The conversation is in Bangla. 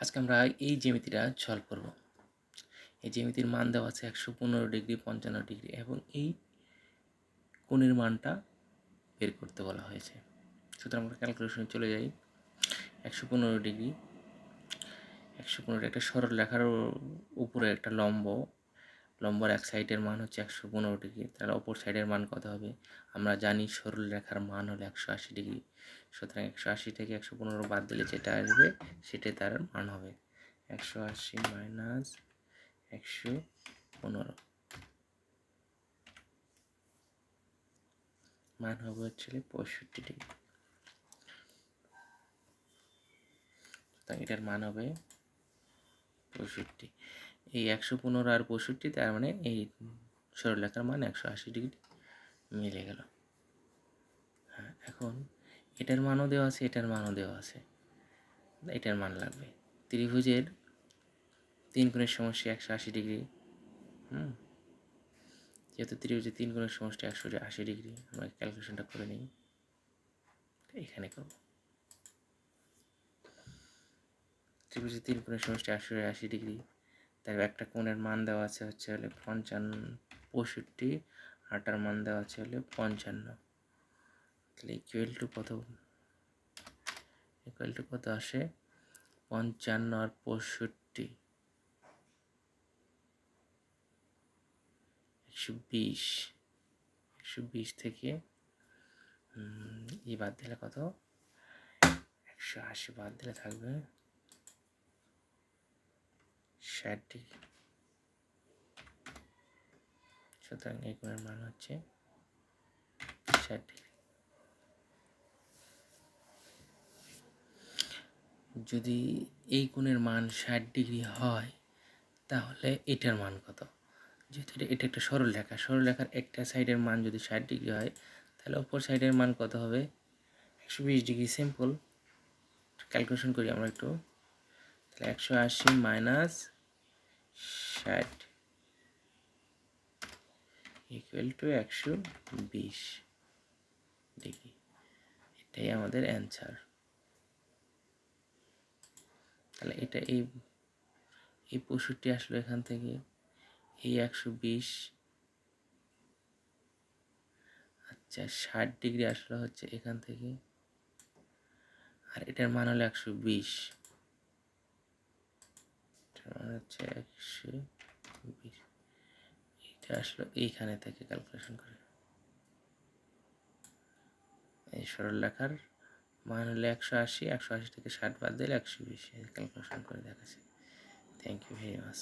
আজকে আমরা এই জ্যামিতিটা সলভ করব। এই জ্যামিতির মান দেওয়া আছে 115 ডিগ্রি, 55 ডিগ্রি এবং এই কোণের মানটা বের করতে বলা হয়েছে। সুতরাং আমরা ক্যালকুলেশনে চলে যাই। 115 ডিগ্রি, 115 একটা সরল রেখার উপরে একটা লম্বর এক সাইডের মান হচ্ছে 115 ডিগ্রি, তাহলে অপর সাইডের মান কত হবে? আমরা জানি সরল রেখার মান হলো 180 ডিগ্রি। সুতরাং 180 থেকে 115 বাদ দিলে যেটা আসবে সেটাই তার মান হবে। 180 মাইনাস 115 মান হবে হচ্ছে 65 ডিগ্রি। সুতরাং এটার মান হবে 65। এই 115 আর 65, তার মানে এই সরলরেখার মান 180 ডিগ্রি মিলে গেল। হ্যাঁ, এখন এটার মানও দেওয়া আছে, এটার মানও দেওয়া আছে, এটার মান লাগবে। ত্রিভুজের 3 কোণের সমষ্টি 180 ডিগ্রি। যেহেতু ত্রিভুজের 3 কোণের সমষ্টি 180 ডিগ্রি, আমরা ক্যালকুলেশনটা করে নিই। এখানে করব। ত্রিভুজের 3 কোণের সমষ্টি 180 ডিগ্রি, তার একটা কোণের মান দেওয়া আছে হচ্ছে 65, আরটার মান দেওয়া আছে 55। তাহলে ইকুয়াল টু কত আসে? 55 আর 65, 120। 120 থেকে বাদ দিলে কত? 180 বাদ দিলে থাকবে 60 ডিগ্রি। সুতরাং এই কোণের মান হচ্ছে 60 ডিগ্রি। যদি এই কোণের মান 60 ডিগ্রি হয়, তাহলে এটার মান কত? যেহেতু এটা একটা সরলরেখার একটা সাইডের মান যদি 60 ডিগ্রি হয়, তাহলে অপর সাইডের মান কত হবে? 120 ডিগ্রি। সিম্পল ক্যালকুলেশন করি আমরা একটু। তাহলে 180 মাইনাস 60 ইকুয়াল টু 120 ডিগ্রি। এটাই আমাদের অ্যান্সার। তাহলে এটা এই 65 আসলো এখান থেকে, এই 120, আচ্ছা 60 ডিগ্রি আসলো হচ্ছে এখান থেকে, আর এটার মান হলো 120, এটার মান হচ্ছে 120। এটা আসলো এইখানে থেকে ক্যালকুলেশন করে। এই সরল রেখার মান হলো 180, 180 থেকে 60 বাদ দিলে 120, ক্যালকুলেশন করে দেখাচ্ছে। Thank you very much.